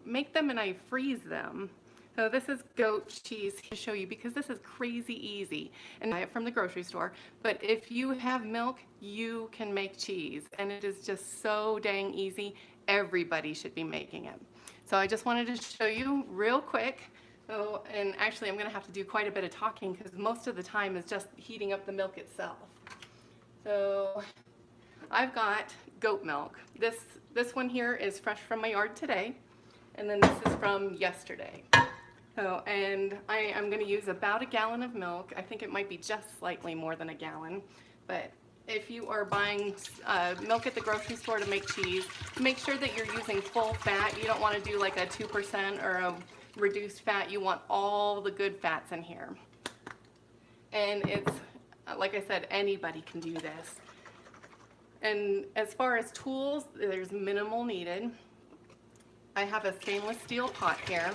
make them and I freeze them. So this is goat cheese to show you because this is crazy easy and buy it from the grocery store. But if you have milk, you can make cheese and it is just so dang easy. Everybody should be making it. So I just wanted to show you real quick. So, and actually I'm gonna have to do quite a bit of talking because most of the time is just heating up the milk itself. So I've got goat milk. This one here is fresh from my yard today. And then this is from yesterday. So, and I'm going to use about a gallon of milk. I think it might be just slightly more than a gallon. But if you are buying milk at the grocery store to make cheese, make sure that you're using full fat. You don't want to do like a 2% or a reduced fat. You want all the good fats in here. And it's, like I said, anybody can do this. And as far as tools, there's minimal needed. I have a stainless steel pot here,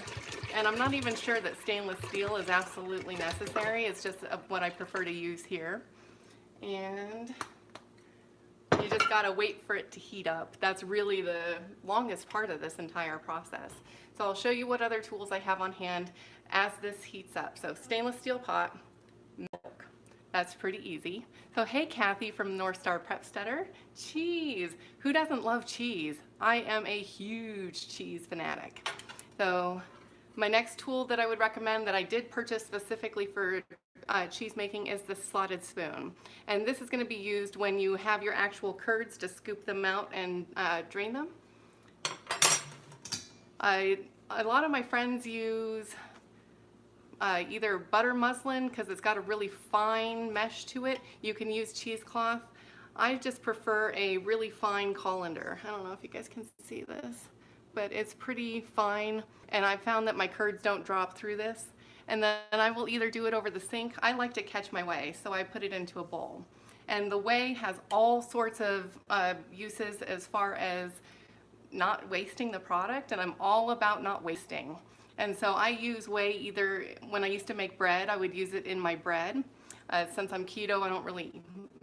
and I'm not even sure that stainless steel is absolutely necessary. It's just what I prefer to use here. And you just gotta wait for it to heat up. That's really the longest part of this entire process. So I'll show you what other tools I have on hand as this heats up. So stainless steel pot, milk. That's pretty easy. So hey Kathy from North Star Prep Stutter, cheese. Who doesn't love cheese? I am a huge cheese fanatic. So my next tool that I would recommend that I did purchase specifically for cheese making is the slotted spoon. And this is going to be used when you have your actual curds to scoop them out and drain them. A lot of my friends use either butter muslin because it's got a really fine mesh to it. You can use cheesecloth. I just prefer a really fine colander. I don't know if you guys can see this, but it's pretty fine, and I found that my curds don't drop through this. And then I will either do it over the sink. I like to catch my whey, so I put it into a bowl. And the whey has all sorts of uses as far as not wasting the product, and I'm all about not wasting. And so I use whey either, when I used to make bread, I would use it in my bread. Since I'm keto, I don't really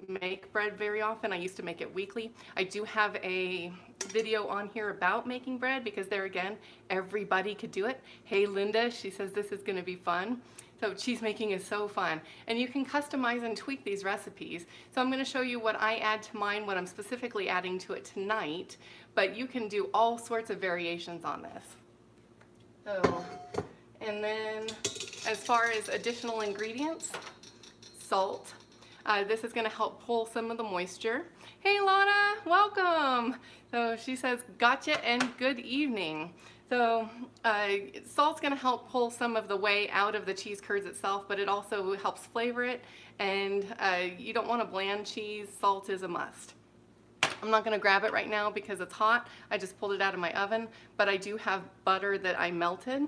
make bread very often. I used to make it weekly. I do have a video on here about making bread because there again, everybody could do it. Hey Linda, she says this is gonna be fun. So cheese making is so fun. And you can customize and tweak these recipes. So I'm gonna show you what I add to mine, what I'm specifically adding to it tonight, but you can do all sorts of variations on this. So, and then as far as additional ingredients, salt. This is going to help pull some of the moisture. Hey Lana, welcome. So she says, gotcha and good evening. So salt's going to help pull some of the whey out of the cheese curds itself, but it also helps flavor it. And you don't want a bland cheese, salt is a must. I'm not going to grab it right now because it's hot. I just pulled it out of my oven, but I do have butter that I melted.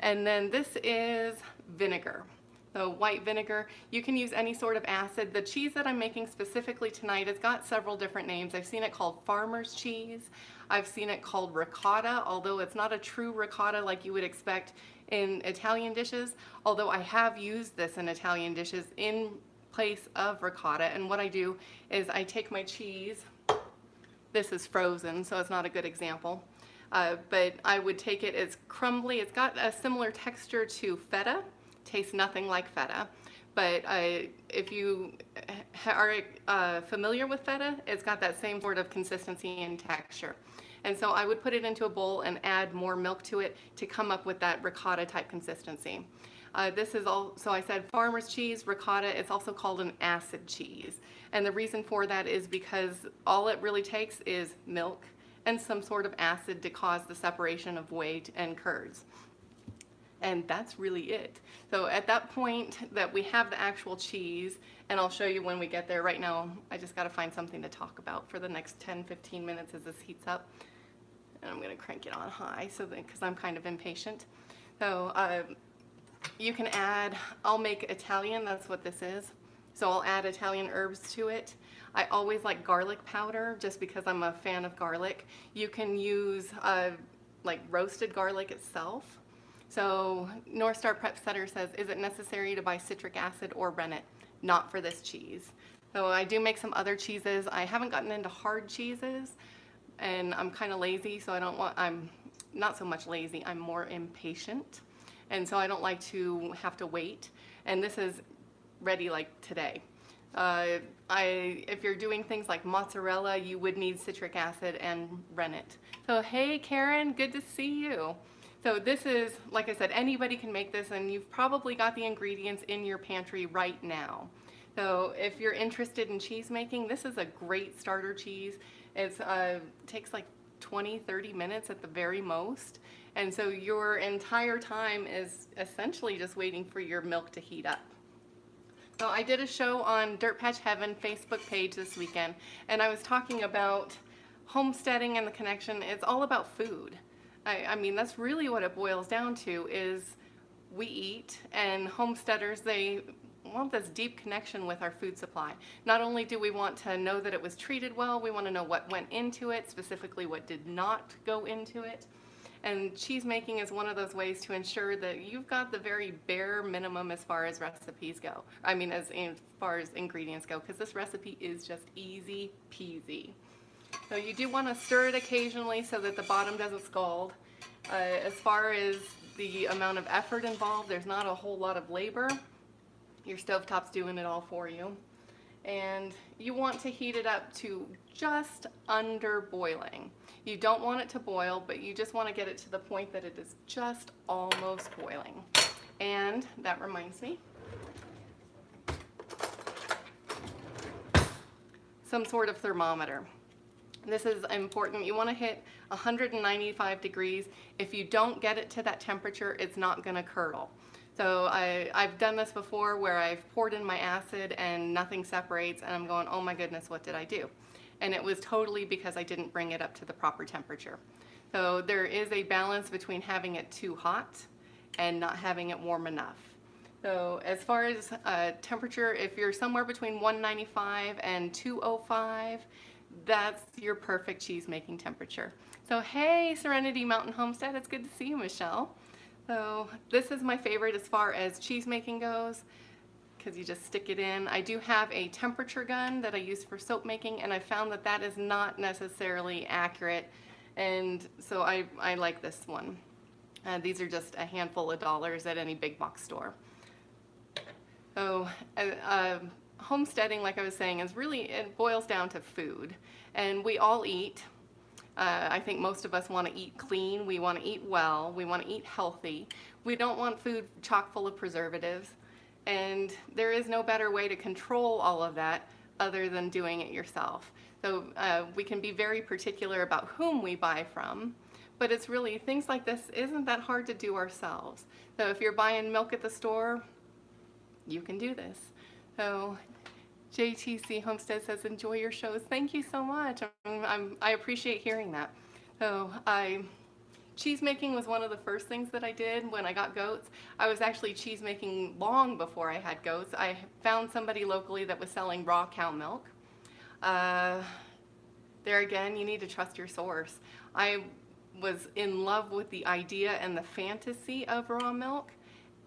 And then this is vinegar. So white vinegar. You can use any sort of acid. The cheese that I'm making specifically tonight has got several different names. I've seen it called farmer's cheese. I've seen it called ricotta, although it's not a true ricotta like you would expect in Italian dishes, although I have used this in Italian dishes in place of ricotta. And what I do is I take my cheese. This is frozen, so it's not a good example. But I would take it, it's crumbly. It's got a similar texture to feta. Tastes nothing like feta. But if you are familiar with feta, it's got that same sort of consistency and texture. And so I would put it into a bowl and add more milk to it to come up with that ricotta type consistency. This is all, so I said farmer's cheese, ricotta. It's also called an acid cheese. And the reason for that is because all it really takes is milk and some sort of acid to cause the separation of whey and curds. And that's really it. So at that point that we have the actual cheese, and I'll show you when we get there. Right now, I just gotta find something to talk about for the next 10-15 minutes as this heats up. And I'm gonna crank it on high so that, because I'm kind of impatient. So you can add, I'll make Italian, that's what this is. So I'll add Italian herbs to it. I always like garlic powder just because I'm a fan of garlic. You can use like roasted garlic itself. So North Star Prep Stutter says, is it necessary to buy citric acid or rennet? Not for this cheese. So I do make some other cheeses. I haven't gotten into hard cheeses and I'm kind of lazy, so I don't want, not so much lazy, I'm more impatient. And so I don't like to have to wait. And this is ready like today. If you're doing things like mozzarella, you would need citric acid and rennet. So hey Karen, good to see you. So this is, like I said, anybody can make this, and you've probably got the ingredients in your pantry right now. So if you're interested in cheese making, this is a great starter cheese. It takes like 20-30 minutes at the very most. And so your entire time is essentially just waiting for your milk to heat up. So I did a show on Dirt Patch Heaven Facebook page this weekend, and I was talking about homesteading and the connection. It's all about food. I mean, that's really what it boils down to, is we eat, and homesteaders, they want this deep connection with our food supply. Not only do we want to know that it was treated well, we want to know what went into it, specifically what did not go into it. And cheese making is one of those ways to ensure that you've got the very bare minimum as far as recipes go. I mean, as far as ingredients go, because this recipe is just easy peasy. So you do want to stir it occasionally so that the bottom doesn't scald. As far as the amount of effort involved, there's not a whole lot of labor. Your stovetop's doing it all for you. And you want to heat it up to just under boiling. You don't want it to boil, but you just want to get it to the point that it is just almost boiling. And that reminds me, some sort of thermometer. This is important. You want to hit 195 degrees. If you don't get it to that temperature, it's not going to curdle. So I've done this before where I've poured in my acid and nothing separates, and I'm going, oh my goodness, what did I do? And it was totally because I didn't bring it up to the proper temperature. So there is a balance between having it too hot and not having it warm enough. So as far as temperature, if you're somewhere between 195 and 205, that's your perfect cheese making temperature. So hey, Serenity Mountain Homestead, it's good to see you, Michelle. So this is my favorite as far as cheese making goes, because you just stick it in. I do have a temperature gun that I use for soap making, and I found that that is not necessarily accurate, and so I like this one. These are just a handful of dollars at any big box store. So homesteading, like I was saying, is really, it boils down to food, and we all eat. I think most of us want to eat clean, we want to eat well, we want to eat healthy. We don't want food chock full of preservatives, and there is no better way to control all of that other than doing it yourself. So we can be very particular about whom we buy from, but it's really, things like this isn't that hard to do ourselves. So if you're buying milk at the store, you can do this. So JTC Homestead says, enjoy your shows. Thank you so much. I appreciate hearing that. So cheese making was one of the first things that I did when I got goats. I was actually cheese making long before I had goats. I found somebody locally that was selling raw cow milk. There again, you need to trust your source. I was in love with the idea and the fantasy of raw milk,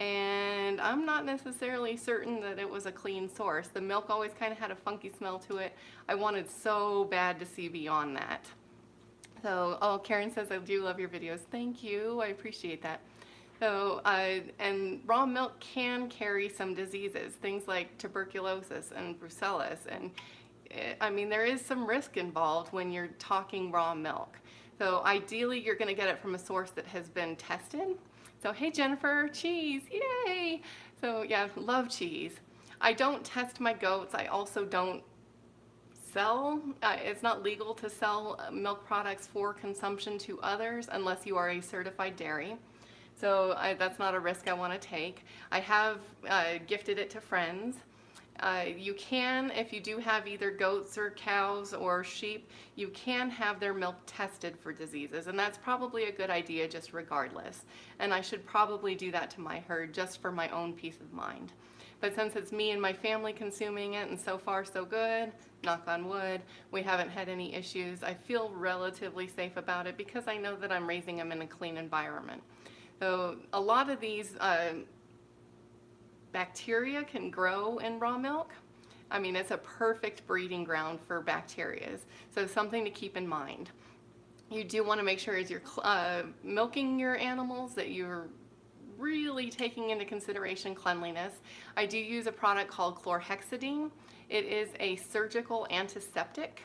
and I'm not necessarily certain that it was a clean source. The milk always kind of had a funky smell to it. I wanted so bad to see beyond that. So, oh, Karen says, I do love your videos. Thank you, I appreciate that. So, and raw milk can carry some diseases, things like tuberculosis and brucellosis, and I mean, there is some risk involved when you're talking raw milk. So ideally, you're gonna get it from a source that has been tested. So hey Jennifer, cheese, yay! So yeah, love cheese. I don't test my goats. I also don't sell, it's not legal to sell milk products for consumption to others unless you are a certified dairy. So that's not a risk I want to take. I have gifted it to friends. You can, if you do have either goats or cows or sheep, you can have their milk tested for diseases, and that's probably a good idea just regardless. And I should probably do that to my herd just for my own peace of mind. But since it's me and my family consuming it, and so far so good, knock on wood, we haven't had any issues, I feel relatively safe about it because I know that I'm raising them in a clean environment. So a lot of these bacteria can grow in raw milk. I mean, it's a perfect breeding ground for bacteria, so something to keep in mind. you do want to make sure as you're milking your animals that you're really taking into consideration cleanliness. I do use a product called chlorhexidine. It is a surgical antiseptic.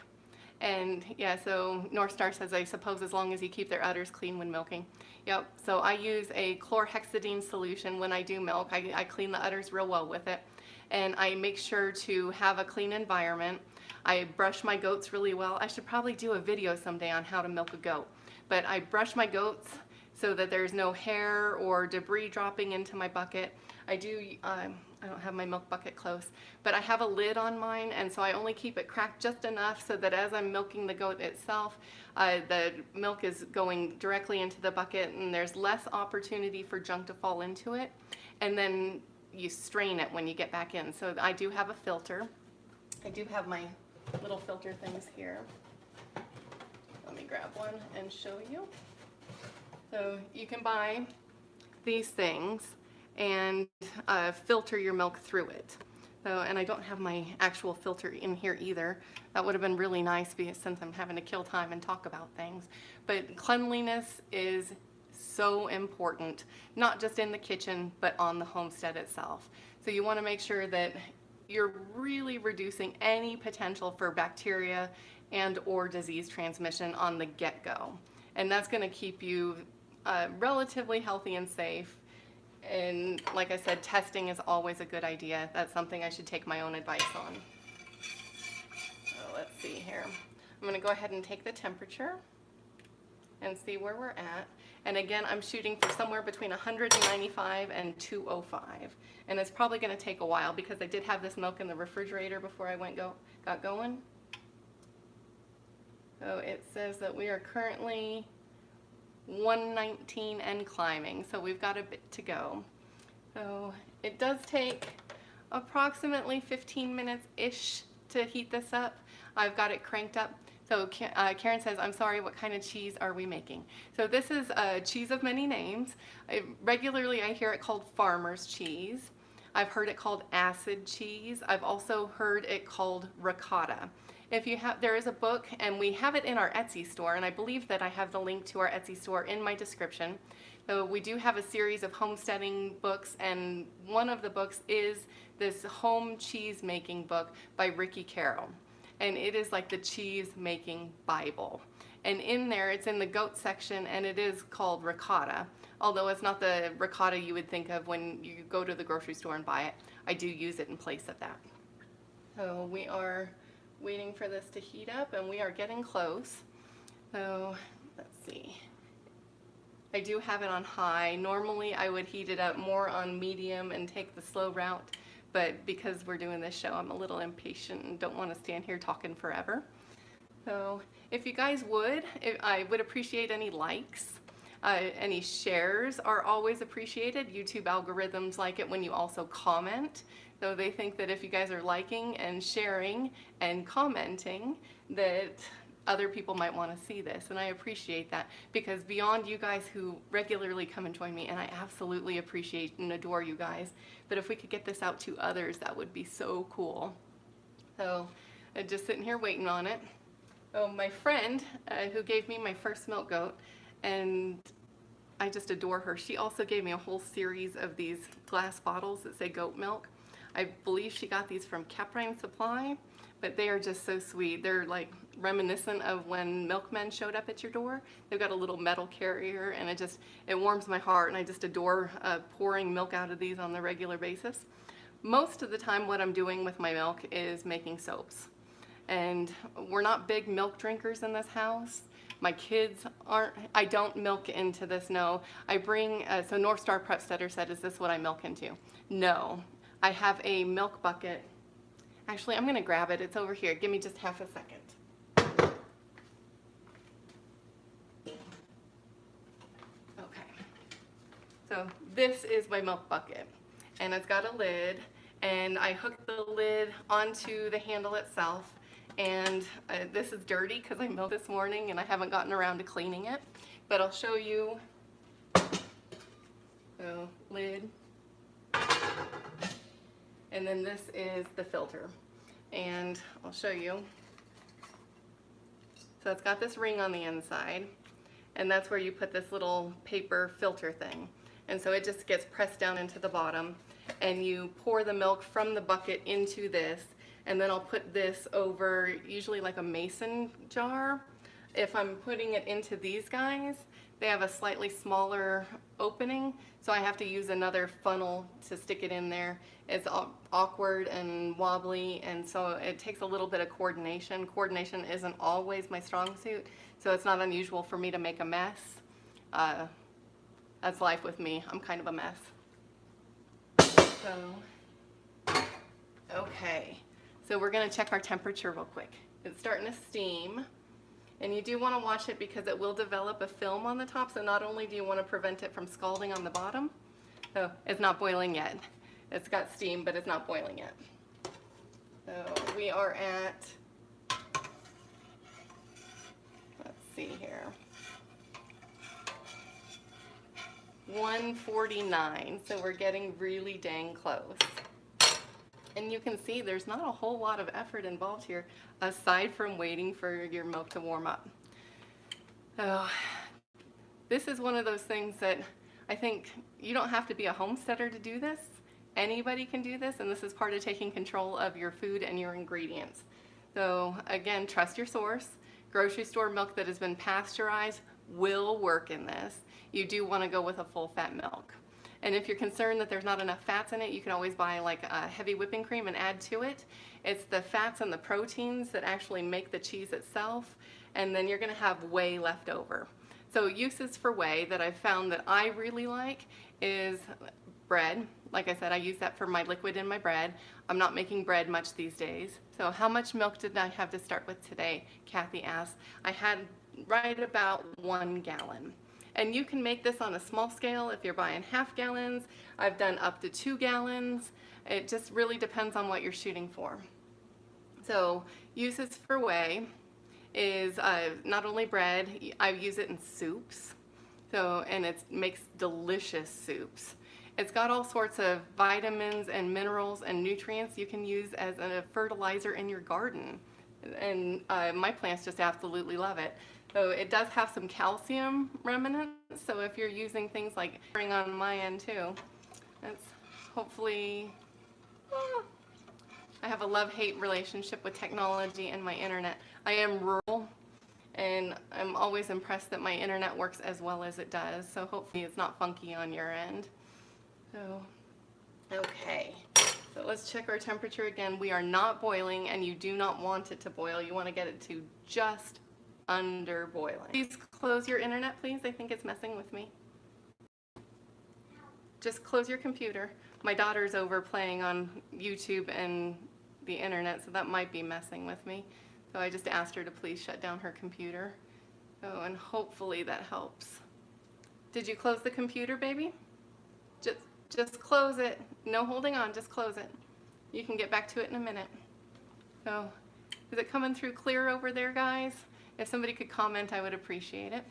And yeah, so North Star says, I suppose as long as you keep their udders clean when milking. Yep, so I use a chlorhexidine solution when I do milk. I clean the udders real well with it. And I make sure to have a clean environment. I brush my goats really well. I should probably do a video someday on how to milk a goat. But I brush my goats so that there's no hair or debris dropping into my bucket. I don't have my milk bucket close, but I have a lid on mine, and so I only keep it cracked just enough so that as I'm milking the goat itself, the milk is going directly into the bucket and there's less opportunity for junk to fall into it. And then you strain it when you get back in. So I do have a filter. I do have my little filter things here. Let me grab one and show you. So you can buy these things and filter your milk through it. So, and I don't have my actual filter in here either. That would have been really nice since I'm having to kill time and talk about things. But cleanliness is so important, not just in the kitchen, but on the homestead itself. So you want to make sure that you're really reducing any potential for bacteria and or disease transmission on the get-go. And that's going to keep you relatively healthy and safe. And like I said, testing is always a good idea. That's something I should take my own advice on. So let's see here. I'm going to go ahead and take the temperature and see where we're at. And again, I'm shooting for somewhere between 195 and 205. And it's probably going to take a while because I did have this milk in the refrigerator before I got going. So it says that we are currently 119 and climbing, so we've got a bit to go. So it does take approximately 15 minutes-ish to heat this up. I've got it cranked up. So Karen says, I'm sorry, what kind of cheese are we making? So this is a cheese of many names. Regularly I hear it called farmer's cheese. I've heard it called acid cheese. I've also heard it called ricotta. If you have, there is a book, and we have it in our Etsy store, and I believe that I have the link to our Etsy store in my description. So we do have a series of homesteading books, and one of the books is this home cheese making book by Ricky Carroll. And it is like the cheese making Bible. And in there, it's in the goat section, and it is called ricotta. Although it's not the ricotta you would think of when you go to the grocery store and buy it. I do use it in place of that. So we are waiting for this to heat up, and we are getting close. So let's see. I do have it on high. Normally I would heat it up more on medium and take the slow route, but because we're doing this show, I'm a little impatient and don't want to stand here talking forever. So if you guys would, I would appreciate any likes. Any shares are always appreciated. YouTube algorithms like it when you also comment. So they think that if you guys are liking and sharing and commenting, that other people might want to see this. And I appreciate that, because beyond you guys who regularly come and join me, and I absolutely appreciate and adore you guys, but if we could get this out to others, that would be so cool. So I'm just sitting here waiting on it. Oh, my friend who gave me my first milk goat, and I just adore her. She also gave me a whole series of these glass bottles that say goat milk. I believe she got these from Caprine Supply, but they are just so sweet. They're like reminiscent of when milkmen showed up at your door. They've got a little metal carrier, and it warms my heart, and I just adore pouring milk out of these on a regular basis. Most of the time what I'm doing with my milk is making soaps. And we're not big milk drinkers in this house. My kids aren't. I don't milk into this, no. I bring, so North Star Prep Stutter said, is this what I milk into? No. I have a milk bucket. Actually, I'm gonna grab it. It's over here. Give me just half a second. Okay. So this is my milk bucket, and it's got a lid, and I hooked the lid onto the handle itself. And this is dirty because I milked this morning and I haven't gotten around to cleaning it, but I'll show you. So lid, and then this is the filter, and I'll show you. So it's got this ring on the inside, and that's where you put this little paper filter thing. And so it just gets pressed down into the bottom, and you pour the milk from the bucket into this, and then I'll put this over usually like a mason jar. If I'm putting it into these guys, they have a slightly smaller opening, so I have to use another funnel to stick it in there. It's awkward and wobbly, and so it takes a little bit of coordination. Coordination isn't always my strong suit, so it's not unusual for me to make a mess. That's life with me. I'm kind of a mess. So, okay. So we're gonna check our temperature real quick. It's starting to steam. And you do want to watch it because it will develop a film on the top, so not only do you want to prevent it from scalding on the bottom, so it's not boiling yet. It's got steam, but it's not boiling yet. So we are at, let's see here, 149, so we're getting really dang close. And you can see there's not a whole lot of effort involved here aside from waiting for your milk to warm up. So this is one of those things that I think you don't have to be a homesteader to do this. Anybody can do this, and this is part of taking control of your food and your ingredients. So again, trust your source. Grocery store milk that has been pasteurized will work in this. You do want to go with a full fat milk. And if you're concerned that there's not enough fats in it, you can always buy like a heavy whipping cream and add to it. It's the fats and the proteins that actually make the cheese itself, and then you're going to have whey left over. So uses for whey that I've found that I really like is bread. Like I said, I use that for my liquid in my bread. I'm not making bread much these days. So how much milk did I have to start with today? Kathy asked. I had right about 1 gallon. And you can make this on a small scale if you're buying half gallons. I've done up to 2 gallons. It just really depends on what you're shooting for. So uses for whey is not only bread, I use it in soups. So, and it makes delicious soups. It's got all sorts of vitamins and minerals and nutrients you can use as a fertilizer in your garden. And my plants just absolutely love it. So it does have some calcium remnants, so if you're using things like bring on my end too, that's hopefully, I have a love-hate relationship with technology and my internet. I am rural, and I'm always impressed that my internet works as well as it does, so hopefully it's not funky on your end. So, okay, so let's check our temperature again. We are not boiling, and you do not want it to boil. You want to get it to just under boiling. Please close your internet, please. I think it's messing with me. Just close your computer. My daughter's over playing on YouTube and the internet, so that might be messing with me. So I just asked her to please shut down her computer. Oh, and hopefully that helps. Did you close the computer, baby? Just close it. No holding on, just close it. You can get back to it in a minute. So, is it coming through clear over there, guys? If somebody could comment, I would appreciate it.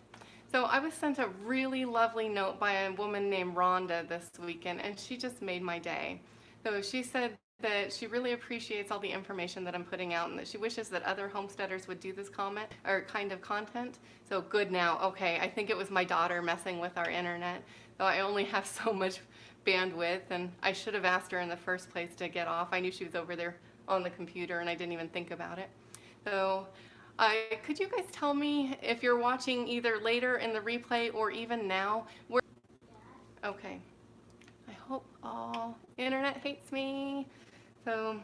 So I was sent a really lovely note by a woman named Rhonda this weekend, and she just made my day. So she said that she really appreciates all the information that I'm putting out, and that she wishes that other homesteaders would do this comment or kind of content. So good now. Okay, I think it was my daughter messing with our internet. So I only have so much bandwidth, and I should have asked her in the first place to get off. I knew she was over there on the computer, and I didn't even think about it. So could you guys tell me if you're watching either later in the replay or even now? Okay. I hope all internet hates me. So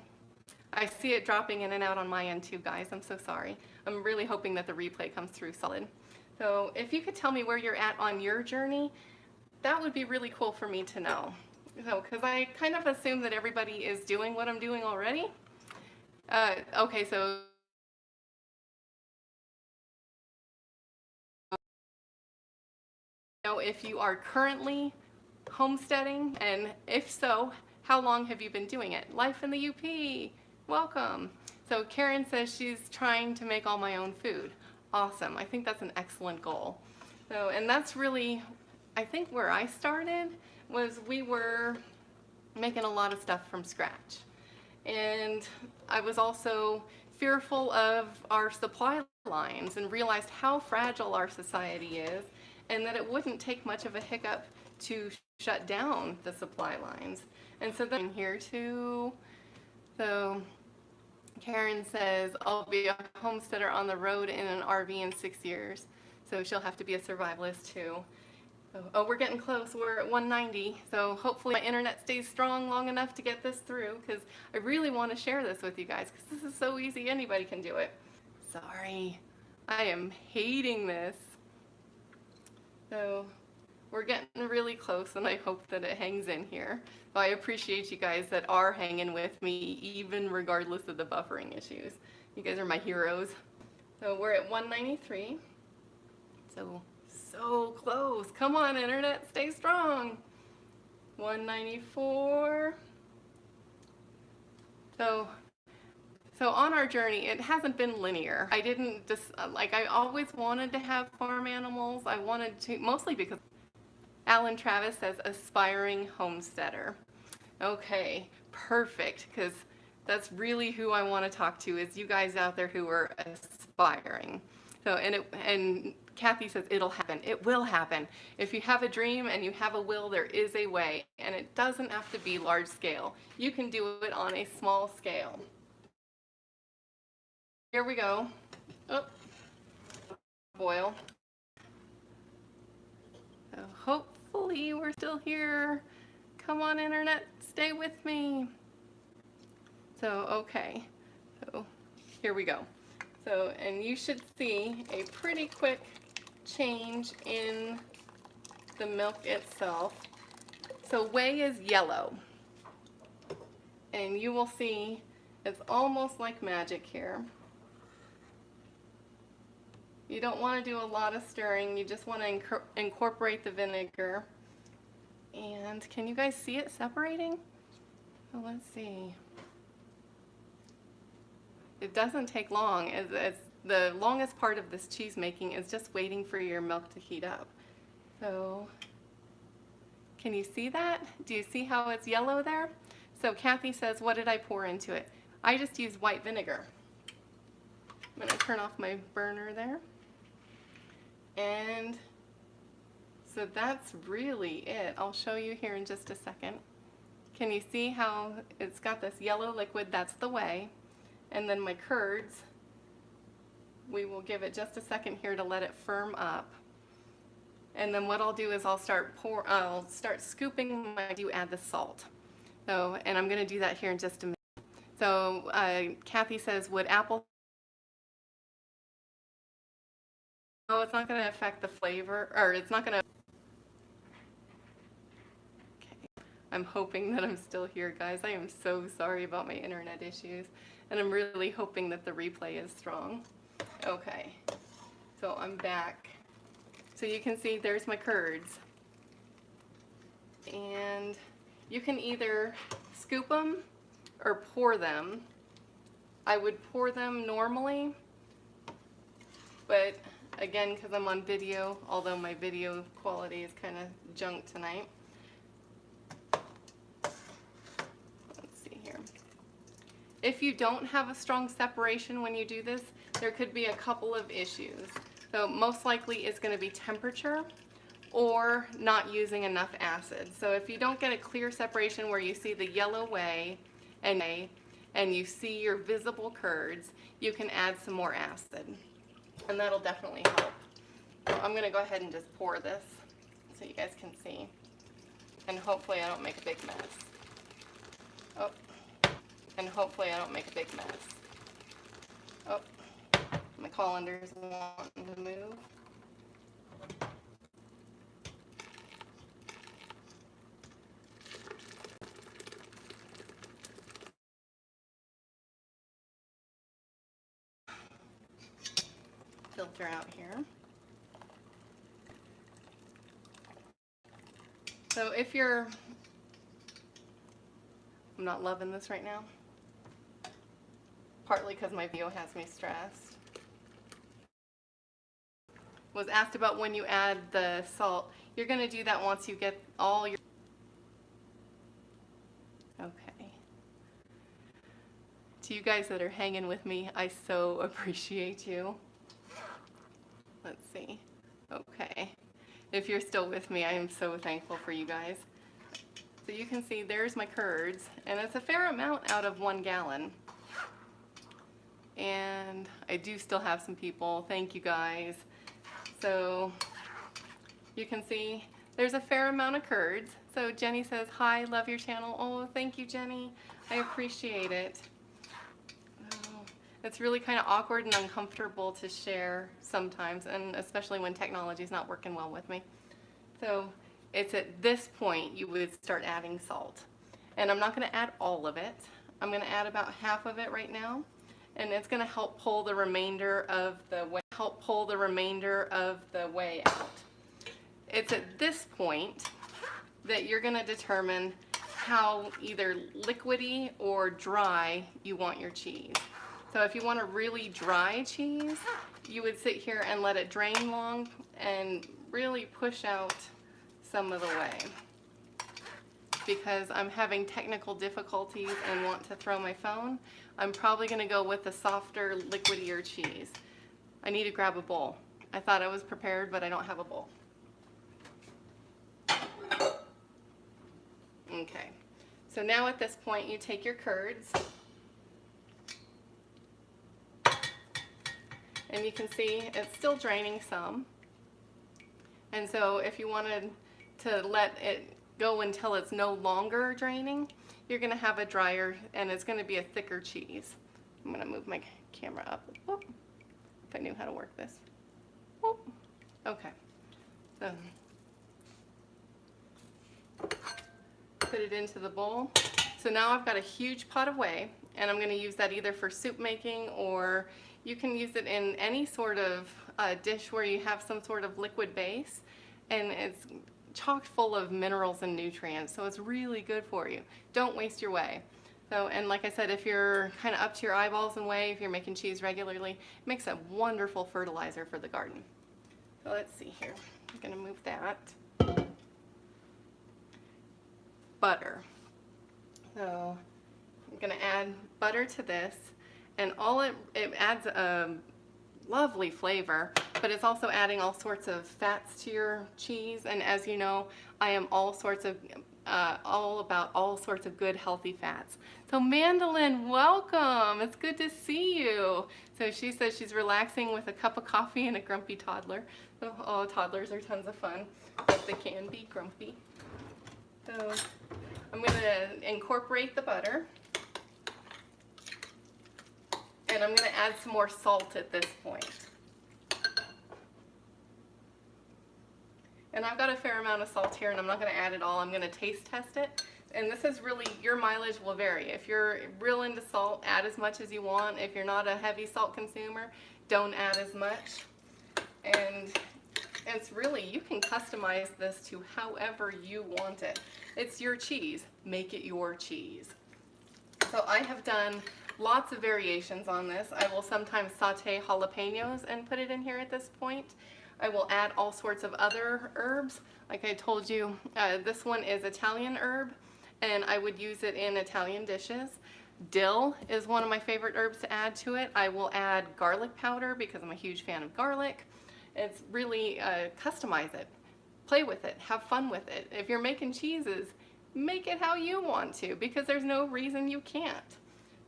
I see it dropping in and out on my end too, guys. I'm so sorry. I'm really hoping that the replay comes through solid. So if you could tell me where you're at on your journey, that would be really cool for me to know. So, because I kind of assume that everybody is doing what I'm doing already. Okay, so if you are currently homesteading, and if so, how long have you been doing it? Life in the UP, welcome. So Karen says she's trying to make all my own food. Awesome, I think that's an excellent goal. So, and that's really, I think where I started was we were making a lot of stuff from scratch. And I was also fearful of our supply lines and realized how fragile our society is, and that it wouldn't take much of a hiccup to shut down the supply lines. And so then here too. So Karen says, I'll be a homesteader on the road in an RV in 6 years. So she'll have to be a survivalist too. So, oh, we're getting close. We're at 190. So hopefully my internet stays strong long enough to get this through, because I really want to share this with you guys, because this is so easy. Anybody can do it. Sorry. I am hating this. So we're getting really close, and I hope that it hangs in here. So I appreciate you guys that are hanging with me, even regardless of the buffering issues. You guys are my heroes. So we're at 193. So close. Come on, internet, stay strong. 194. So on our journey, it hasn't been linear. I didn't just, like, I always wanted to have farm animals. I wanted to, mostly because Alan Travis says aspiring homesteader. Okay, perfect, because that's really who I want to talk to, is you guys out there who are aspiring. So, and Kathy says it'll happen. It will happen. If you have a dream and you have a will, there is a way, and it doesn't have to be large scale. You can do it on a small scale. Here we go. Oh, boil. So hopefully we're still here. Come on, internet, stay with me. So, okay. So here we go. So, and you should see a pretty quick change in the milk itself. So whey is yellow. And you will see it's almost like magic here. You don't want to do a lot of stirring. You just want to incorporate the vinegar. And can you guys see it separating? Oh, let's see. It doesn't take long. As the longest part of this cheese making is just waiting for your milk to heat up. So can you see that? Do you see how it's yellow there? So Kathy says, what did I pour into it? I just used white vinegar. I'm going to turn off my burner there. And so that's really it. I'll show you here in just a second. Can you see how it's got this yellow liquid? That's the whey. And then my curds, we will give it just a second here to let it firm up. And then what I'll do is I'll start scooping when I do add the salt. So, and I'm going to do that here in just a minute. So Kathy says, would apple? No, it's not going to affect the flavor, or it's not going to. Okay, I'm hoping that I'm still here, guys. I am so sorry about my internet issues, and I'm really hoping that the replay is strong. Okay, so I'm back. So you can see there's my curds. And you can either scoop them or pour them. I would pour them normally, but again, because I'm on video, although my video quality is kind of junk tonight. Let's see here. If you don't have a strong separation when you do this, there could be a couple of issues. So most likely it's going to be temperature or not using enough acid. So if you don't get a clear separation where you see the yellow whey and you see your visible curds, you can add some more acid. And that'll definitely help. So I'm going to go ahead and just pour this so you guys can see. And hopefully I don't make a big mess. Oh. And hopefully I don't make a big mess. Oh. My colander's wanting to move. Filter out here. So if you're, I'm not loving this right now, partly because my video has me stressed. Was asked about when you add the salt. You're going to do that once you get all your, okay. To you guys that are hanging with me, I so appreciate you. Let's see. Okay. If you're still with me, I am so thankful for you guys. So you can see there's my curds, and it's a fair amount out of 1 gallon. And I do still have some people. Thank you guys. So you can see there's a fair amount of curds. So Jenny says, hi, love your channel. Oh, thank you, Jenny. I appreciate it. Oh, it's really kind of awkward and uncomfortable to share sometimes, and especially when technology is not working well with me. So it's at this point you would start adding salt. And I'm not going to add all of it. I'm going to add about half of it right now. And it's going to help pull the remainder of the whey out. It's at this point that you're going to determine how either liquidy or dry you want your cheese. So if you want a really dry cheese, you would sit here and let it drain long and really push out some of the whey. Because I'm having technical difficulties and want to throw my phone, I'm probably going to go with the softer, liquidier cheese. I need to grab a bowl. I thought I was prepared, but I don't have a bowl. Okay, so now at this point you take your curds, and you can see it's still draining some. And so if you wanted to let it go until it's no longer draining, you're going to have a drier, and it's going to be a thicker cheese. I'm going to move my camera up. Whoop. If I knew how to work this. Whoop. Okay. So put it into the bowl. So now I've got a huge pot of whey, and I'm going to use that either for soup making, or you can use it in any sort of dish where you have some sort of liquid base, and it's chock full of minerals and nutrients, so it's really good for you. Don't waste your whey. So, and like I said, if you're kind of up to your eyeballs in whey, if you're making cheese regularly, it makes a wonderful fertilizer for the garden. So let's see here. I'm going to move that. Butter. So I'm going to add butter to this, and it adds a lovely flavor, but it's also adding all sorts of fats to your cheese. And as you know, I am all about all sorts of good healthy fats. So Mandolin, welcome. It's good to see you. So she says she's relaxing with a cup of coffee and a grumpy toddler. So, oh, toddlers are tons of fun, but they can be grumpy. So I'm going to incorporate the butter. And I'm going to add some more salt at this point. And I've got a fair amount of salt here, and I'm not going to add it all. I'm going to taste test it. And this is really, your mileage will vary. If you're real into salt, add as much as you want. If you're not a heavy salt consumer, don't add as much. And it's really, you can customize this to however you want it. It's your cheese. Make it your cheese. So I have done lots of variations on this. I will sometimes saute jalapenos and put it in here at this point. I will add all sorts of other herbs. Like I told you, this one is Italian herb, and I would use it in Italian dishes. Dill is one of my favorite herbs to add to it. I will add garlic powder because I'm a huge fan of garlic. It's really, customize it. Play with it. Have fun with it. If you're making cheeses, make it how you want to, because there's no reason you can't.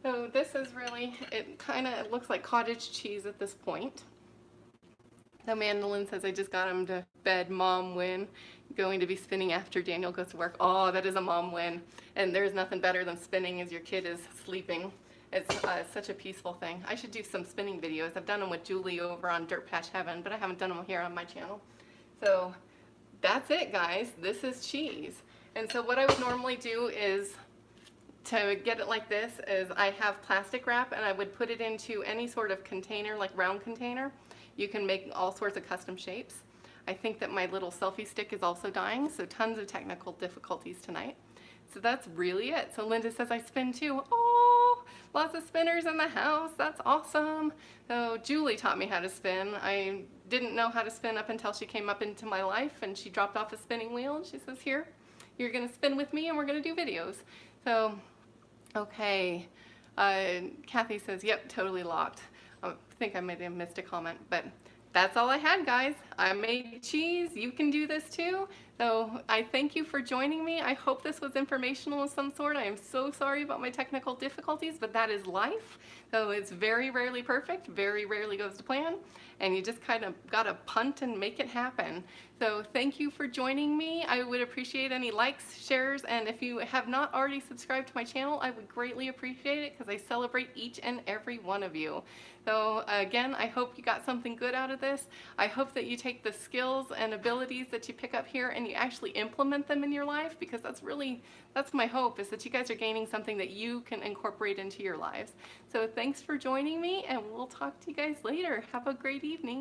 So this is really, it kind of looks like cottage cheese at this point. So Mandolin says, I just got him to bed, mom win. Going to be spinning after Daniel goes to work. Oh, that is a mom win. And there's nothing better than spinning as your kid is sleeping. It's such a peaceful thing. I should do some spinning videos. I've done them with Julie over on Dirt Patch Heaven, but I haven't done them here on my channel. So that's it, guys. This is cheese. And so what I would normally do is, to get it like this, is I have plastic wrap, and I would put it into any sort of container, like round container. You can make all sorts of custom shapes. I think that my little selfie stick is also dying, so tons of technical difficulties tonight. So that's really it. So Linda says I spin too. Oh, lots of spinners in the house. That's awesome. So Julie taught me how to spin. I didn't know how to spin up until she came up into my life, and she dropped off a spinning wheel, and she says, here, you're gonna spin with me, and we're gonna do videos. So, okay. Kathy says, yep, totally locked. I think I might have missed a comment, but that's all I had, guys. I made cheese. You can do this too. So I thank you for joining me. I hope this was informational of some sort. I am so sorry about my technical difficulties, but that is life. So it's very rarely perfect, very rarely goes to plan, and you just kind of gotta punt and make it happen. So thank you for joining me. I would appreciate any likes, shares, and if you have not already subscribed to my channel, I would greatly appreciate it because I celebrate each and every one of you. So again, I hope you got something good out of this. I hope that you take the skills and abilities that you pick up here and you actually implement them in your life, because that's my hope, is that you guys are gaining something that you can incorporate into your lives. So thanks for joining me, and we'll talk to you guys later. Have a great evening.